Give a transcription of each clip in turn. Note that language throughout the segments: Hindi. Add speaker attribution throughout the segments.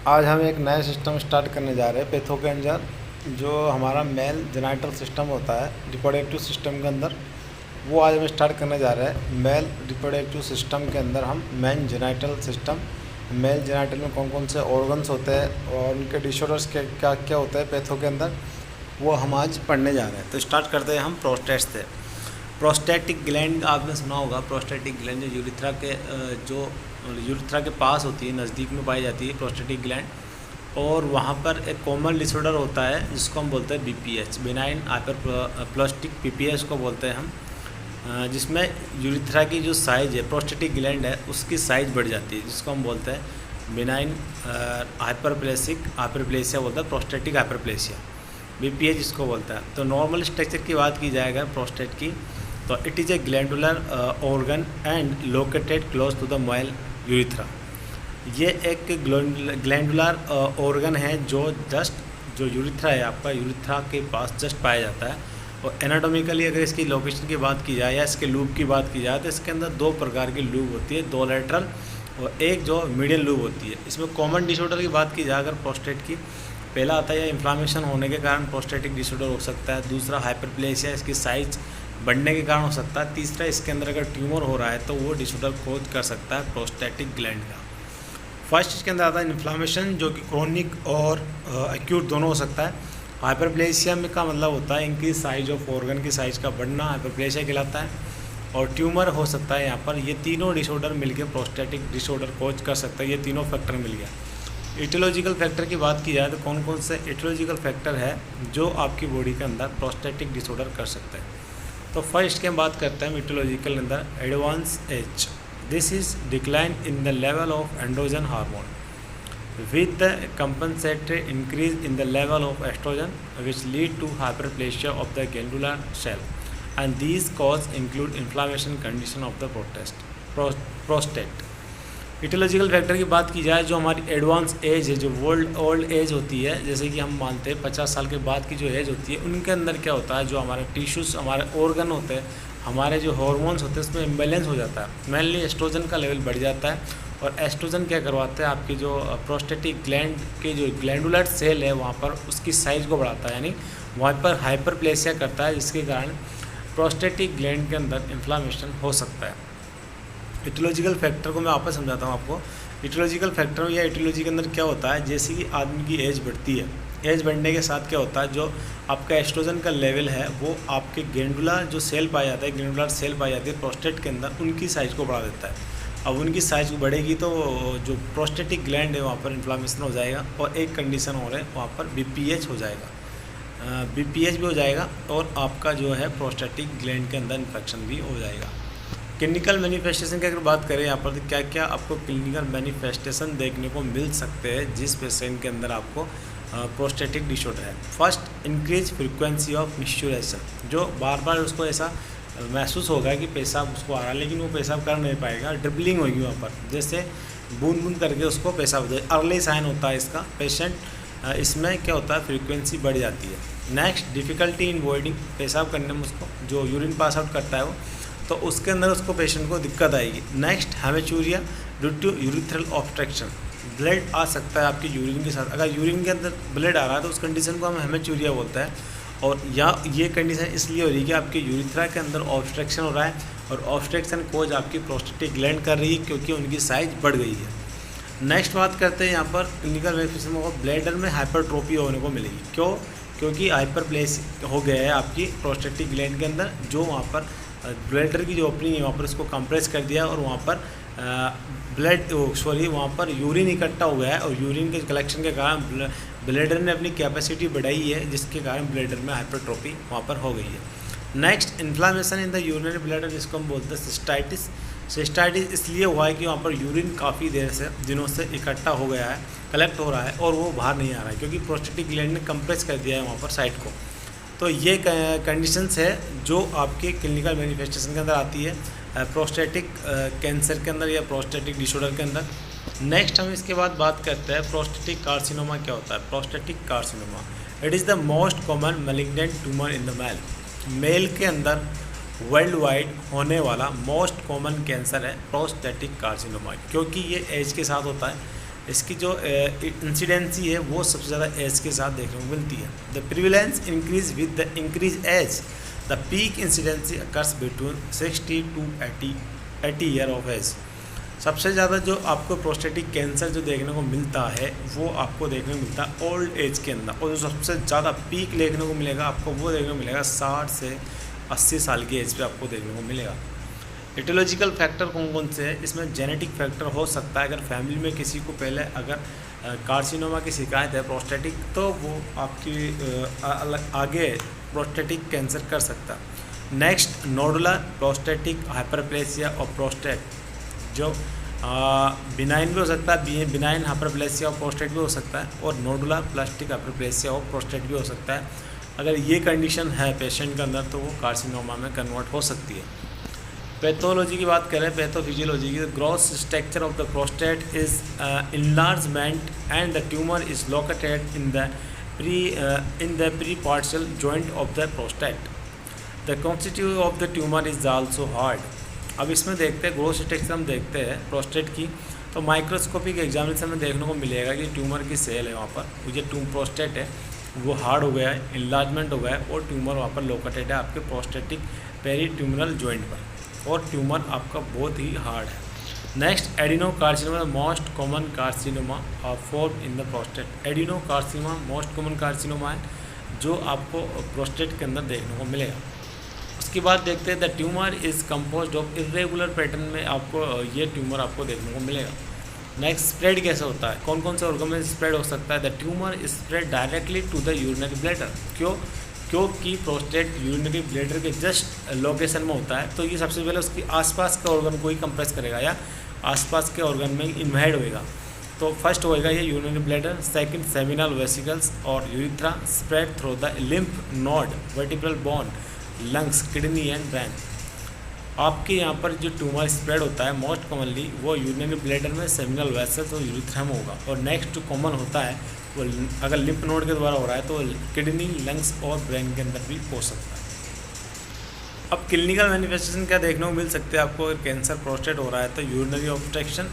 Speaker 1: आज हम एक नया सिस्टम स्टार्ट करने जा रहे हैं पैथो के अंदर। जो हमारा मेल जेनाइटल सिस्टम होता है रिप्रोडक्टिव सिस्टम के अंदर, वो आज हम स्टार्ट करने जा रहे हैं। मेल रिप्रोडक्टिव सिस्टम के अंदर हम main genital system, mail genital में कौन कौन से ऑर्गन्स होते हैं और उनके डिसऑर्डर्स क्या क्या होते हैं पैथो के अंदर, वो हम आज पढ़ने जा रहे हैं। तो स्टार्ट करते हैं हम प्रोस्टेट से। प्रोस्टेटिक ग्लैंड आपने सुना होगा। प्रोस्टेटिक ग्लैंड जो यूरिथ्रा के पास होती है, नज़दीक में पाई जाती है प्रोस्टेटिक ग्लैंड। और वहाँ पर एक कॉमन डिसऑर्डर होता है जिसको हम बोलते हैं बीपीएच, बेनाइन हाइपरप्लास्टिक पीपीएच को बोलते हैं हम, जिसमें यूरिथ्रा की जो साइज़ है, प्रोस्टेटिक ग्लैंड है, उसकी साइज़ बढ़ जाती है, जिसको हम बोलते हैं बेनाइन हाइपरप्लेसिया बोलते हैं, प्रोस्टेटिक हाइपरप्लेसिया, बीपीएच इसको बोलता है। तो नॉर्मल स्ट्रक्चर की बात की जाएगा प्रोस्टेट की, तो it is a glandular organ and located close to the male urethra. ये एक ग्लैंडुलर ऑर्गन है जो यूरिथ्रा है आपका, यूरिथ्रा के पास जस्ट पाया जाता है। और एनाटॉमिकली अगर इसकी लोकेशन की बात की जाए या इसके लूप की बात की जाए तो इसके अंदर दो प्रकार की लूप होती है, दो लेटरल और एक जो मीडियल लूप होती है। इसमें कॉमन डिसऑर्डर की बात की जाए अगर प्रोस्टेट की, पहला आता है इन्फ्लामेशन होने के कारण प्रोस्टेटिक डिसऑर्डर हो सकता है। दूसरा हाइपरप्लेसिया, इसकी साइज बढ़ने के कारण हो सकता है। तीसरा, इसके अंदर अगर ट्यूमर हो रहा है तो वो डिसऑर्डर कोज कर सकता है प्रोस्टेटिक ग्लैंड का। फर्स्ट इसके अंदर आता है इन्फ्लामेशन, जो कि क्रोनिक और एक्यूट दोनों हो सकता है। हाइपरप्लेसिया में का मतलब होता है इनकी साइज ऑफ ऑर्गन की साइज का बढ़ना, हाइपरप्लेसिया कहलाता है। और ट्यूमर हो सकता है यहाँ पर। ये तीनों डिसऑर्डर मिलकर प्रोस्टेटिक डिसऑर्डर कोज कर सकता है। ये तीनों फैक्टर मिल गया। इटियोलॉजिकल फैक्टर की बात की जाए तो कौन कौन से इटियोलॉजिकल फैक्टर है जो आपकी बॉडी के अंदर प्रोस्टेटिक डिसऑर्डर कर सकते हैं। तो फर्स्ट की हम बात करते हैं इटियोलॉजिकल अंदर advance age. This is decline in the level of androgen hormone with the compensatory increase in the level of estrogen which lead to hyperplasia of the glandular cell, and these cause include inflammation condition of the prostate। Aetiological factor की बात की जाए, जो हमारी एडवांस एज है, जो ओल्ड एज होती है, जैसे कि हम मानते हैं 50 साल के बाद की जो एज होती है, उनके अंदर क्या होता है, जो हमारे टिश्यूज़, हमारे ऑर्गन होते हैं, हमारे जो हार्मोन्स होते हैं, उसमें इम्बैलेंस हो जाता है। मेनली एस्ट्रोजन का लेवल बढ़ जाता है। और एस्ट्रोजन क्या करवाता है, आपकी जो प्रोस्टेटिक ग्लैंड के जो ग्लैंडुलर सेल है वहाँ पर उसकी साइज़ को बढ़ाता है, यानी वहाँ पर हाइपरप्लेसिया करता है, जिसके कारण प्रोस्टेटिक ग्लैंड के अंदर इन्फ्लामेशन हो सकता है। इटियोलॉजिकल फैक्टर को मैं वापस समझाता हूँ आपको। इटियोलॉजिकल फैक्टर या इटियोलॉजी के अंदर क्या होता है, जैसे कि आदमी की एज बढ़ती है, एज बढ़ने के साथ क्या होता है, जो आपका एस्ट्रोजन का लेवल है वो आपके ग्लैंडुलर जो सेल पाया जाता है, ग्लैंडुलर सेल पाई जाती है प्रोस्टेट के अंदर, उनकी साइज़ को बढ़ा देता है। अब उनकी साइज बढ़ेगी तो जो प्रोस्टेटिक ग्लैंड है वहाँ पर इन्फ्लामेशन हो जाएगा। और एक कंडीशन और है, वहाँ पर बीपीएच हो जाएगा, बीपीएच भी हो जाएगा और आपका जो है प्रोस्टेटिक ग्लैंड के अंदर इन्फेक्शन भी हो जाएगा। क्लिनिकल मैनिफेस्टेशन की अगर बात करें यहाँ पर, तो क्या क्या आपको क्लिनिकल मैनिफेस्टेशन देखने को मिल सकते हैं जिस पेशेंट के अंदर आपको प्रोस्टेटिक डिसऑर्डर है। फर्स्ट, इंक्रीज फ्रीक्वेंसी ऑफ मिस्चुरेशन, जो बार बार उसको ऐसा महसूस होगा कि पेशाब उसको आ रहा है लेकिन वो पेशाब कर नहीं पाएगा, ड्रिबलिंग होगी वहाँ पर, जैसे बूंद बूंद करके उसको पेशाब हो जाए, अर्ली साइन होता है इसका। पेशेंट इसमें क्या होता है, फ्रीक्वेंसी बढ़ जाती है। नेक्स्ट, डिफ़िकल्टी इन वॉइडिंग, पेशाब करने में उसको जो यूरिन पास आउट करता है वो, तो उसके अंदर उसको पेशेंट को दिक्कत आएगी। Next, haematuria due to urethral obstruction, blood आ सकता है आपके यूरिन के साथ। अगर यूरिन के अंदर ब्लड आ रहा है तो उस कंडीशन को हम हेमेचूरिया बोलते हैं। और या ये कंडीशन इसलिए हो रही है कि आपके यूरिथ्रा के अंदर ऑब्स्ट्रक्शन हो रहा है और ऑब्स्ट्रक्शन कोज आपकी प्रोस्टेटिक ग्लैंड कर रही है क्योंकि उनकी साइज बढ़ गई है। नेक्स्ट बात करते हैं यहाँ पर क्लिनिकल मैनिफेस्टेशन को, ब्लैडर में हाइपरट्रोफी होने को मिलेगी। क्यों? क्योंकि हाइपरप्लेस हो गया है आपकी प्रोस्टेटिक ग्लैंड के अंदर, जो वहाँ पर ब्लैडर की जो ओपनिंग है वहाँ पर उसको कंप्रेस कर दिया और वहाँ पर वहाँ पर यूरिन इकट्ठा हो गया है और यूरिन के कलेक्शन के कारण ब्लैडर ने अपनी कैपेसिटी बढ़ाई है, जिसके कारण ब्लैडर में हाइपरट्रोफी वहाँ पर हो गई है। Next, inflammation in the urinary bladder, जिसको हम बोलते हैं सिस्टाइटिस। सिस्टाइटिस इसलिए हुआ है कि वहाँ पर यूरिन काफ़ी देर से दिनों से इकट्ठा हो गया है, कलेक्ट हो रहा है और वो बाहर नहीं आ रहा है क्योंकि प्रोस्टेटिक ग्लैंड ने कंप्रेस कर दिया है वहाँ पर साइड को। तो ये कंडीशंस है जो आपके क्लिनिकल मैनिफेस्टेशन के अंदर आती है प्रोस्टेटिक कैंसर के अंदर या प्रोस्टेटिक डिसऑर्डर के अंदर। नेक्स्ट हम इसके बाद बात करते हैं प्रोस्टेटिक कार्सिनोमा क्या होता है। Prostatic carcinoma, it is the most common malignant tumour in the male. Male के अंदर वर्ल्ड वाइड होने वाला मोस्ट कॉमन कैंसर है प्रोस्टेटिक कार्सिनोमा, क्योंकि ये एज के साथ होता है। इसकी जो इंसिडेंसी है वो सबसे ज़्यादा एज के साथ देखने को मिलती है। The prevalence increase with the increase age, the peak incidency occurs between 60 to 80 year of age. सबसे ज़्यादा जो आपको प्रोस्टेटिक कैंसर जो देखने को मिलता है वो आपको देखने को मिलता है ओल्ड एज के अंदर, और जो सबसे ज़्यादा पीक देखने को मिलेगा आपको वो देखने को मिलेगा 60 से 80 साल की एज पे आपको देखने को मिलेगा। एटियोलॉजिकल फैक्टर कौन कौन से हैं? इसमें जेनेटिक फैक्टर हो सकता है, अगर फैमिली में किसी को पहले अगर कार्सिनोमा की शिकायत है प्रोस्टेटिक, तो वो आपकी आगे प्रोस्टेटिक कैंसर कर सकता है। नेक्स्ट नोडुलर प्रोस्टेटिक हाइपरप्लेसिया और प्रोस्टेट, जो बिनाइन भी हो सकता है, बिनाइन हाइपरप्लेसिया और प्रोस्टेट भी हो सकता है, और नोडुलर प्लास्टिक हाइपरप्लेसिया और प्रोस्टेट भी हो सकता है। अगर ये कंडीशन है पेशेंट के अंदर तो वो कार्सिनोमा में कन्वर्ट हो सकती है। पैथोलॉजी की बात करें, पैथोफिजियोलॉजी की, gross structure of the prostate is enlargement and the tumour is located in the pre partial joint of the prostate. The constitute of the tumour is also hard. अब इसमें देखते हैं ग्रोथ स्ट्रक्चर हम देखते हैं प्रोस्टेट की, तो माइक्रोस्कोपिक एग्जामिनेशन में देखने को मिलेगा कि ट्यूमर की सेल है वहाँ पर, वो जो प्रोस्टेट है वो हार्ड हो गया है, इनलार्जमेंट हो गया है, और ट्यूमर वहाँ पर लोकेटेड है आपके प्रोस्टेटिक पेरीट्यूमरल जॉइंट पर, और ट्यूमर आपका बहुत ही हार्ड है। Next adenocarcinoma, most common carcinoma form in the prostate. Adenocarcinoma most common carcinoma है जो आपको प्रोस्टेट के अंदर देखने को मिलेगा। उसके बाद देखते हैं the tumour is composed of irregular pattern में आपको ये ट्यूमर आपको देखने को मिलेगा। नेक्स्ट स्प्रेड कैसे होता है, कौन कौन से ऑर्गन में स्प्रेड हो सकता है? The tumour is spread directly to the urinary bladder. क्योंकि प्रोस्टेट यूरिनरी ब्लैडर के जस्ट लोकेशन में होता है, तो ये सबसे पहले उसकी आसपास के ऑर्गन को ही कंप्रेस करेगा या आसपास के ऑर्गन में इन्वाइड होएगा। तो फर्स्ट होएगा ये urinary bladder, second seminal vesicles और urethra, spread through the lymph node, vertebral bone, lungs, kidney and brain. आपके यहाँ पर जो ट्यूमर स्प्रेड होता है मोस्ट कॉमनली वो यूरिनरी ब्लैडर में, सेमिनल वेसल्स और यूरिथ्रा में होगा। और नेक्स्ट जो कॉमन होता है वो अगर लिम्फ नोड के द्वारा हो रहा है तो किडनी, लंग्स और ब्रेन के अंदर भी हो सकता है। अब क्लिनिकल मैनिफेस्टेशन क्या देखने को मिल सकते हैं आपको? अगर कैंसर प्रोस्टेट हो रहा है तो यूरिनरी ऑब्स्ट्रक्शन,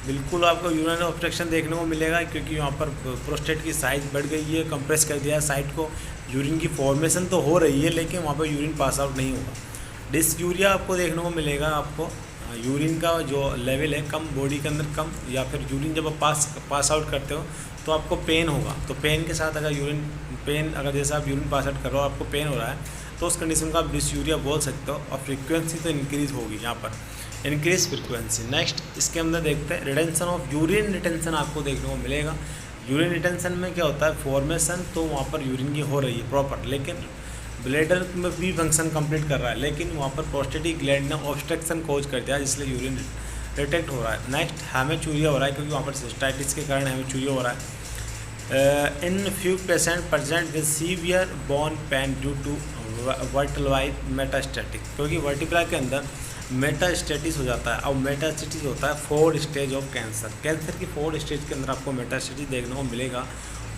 Speaker 1: बिल्कुल आपको यूरिनरी ऑब्स्ट्रक्शन देखने को मिलेगा, क्योंकि यहाँ पर प्रोस्टेट की साइज बढ़ गई है, कंप्रेस कर दिया है साइड को, यूरिन की फॉर्मेशन तो हो रही है लेकिन वहाँ पर यूरिन पास आउट नहीं होगा। डिसयूरिया आपको देखने को मिलेगा, आपको यूरिन का जो लेवल है कम, बॉडी के अंदर कम, या फिर यूरिन जब आप पास आउट करते हो तो आपको पेन होगा। तो पेन के साथ अगर अगर जैसे आप यूरिन पास आउट कर रहे हो आपको पेन हो रहा है तो उस कंडीशन को आप डिसयूरिया बोल सकते हो। और फ्रीक्वेंसी तो इंक्रीज होगी यहाँ पर, इंक्रीज फ्रीक्वेंसी। नेक्स्ट इसके अंदर देखते हैं रिटेंशन ऑफ यूरिन, रिटेंशन आपको देखने को मिलेगा। यूरिन रिटेंशन में क्या होता है? फॉर्मेशन तो वहाँ पर यूरिन की हो रही है प्रॉपर, लेकिन ब्लैडर में भी फंक्शन कंप्लीट कर रहा है, लेकिन वहाँ पर प्रोस्टेटिक ग्लैंड ने ऑब्स्ट्रक्शन कोज कर दिया इसलिए यूरिन रिटेक्ट हो रहा है। नेक्स्ट हेमेचूरिया हो रहा है, क्योंकि वहाँ पर सिस्टाइटिस के कारण हेमेचूरिया हो रहा है। In few patient present with severe bone pain due to vertebral metastatic, क्योंकि वर्टिब्रा के अंदर मेटास्टेटिस हो जाता है। अब मेटास्टेटिस होता है 4 स्टेज ऑफ कैंसर की 4 स्टेज के अंदर आपको मेटास्टेटिस देखने को मिलेगा,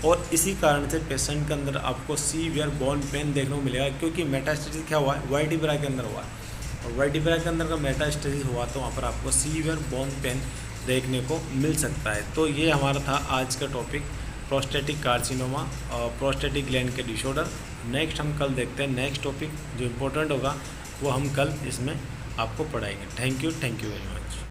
Speaker 1: और इसी कारण से पेशेंट के अंदर आपको सीवियर बोन पेन देखने को मिलेगा, क्योंकि मेटास्टेटिस क्या हुआ है? वर्टिब्रा के अंदर हुआ है, और वर्टिब्रा के अंदर का मेटास्टेटिस हुआ तो वहाँ पर आपको सीवियर बोन पेन देखने को मिल सकता है। तो ये हमारा था आज का टॉपिक, प्रोस्टेटिक कार्सिनोमा और प्रोस्टेटिक ग्लैंड के डिसऑर्डर। नेक्स्ट हम कल देखते हैं नेक्स्ट टॉपिक जो इम्पोर्टेंट होगा वो हम कल इसमें आपको पढ़ाएंगे। Thank you very much.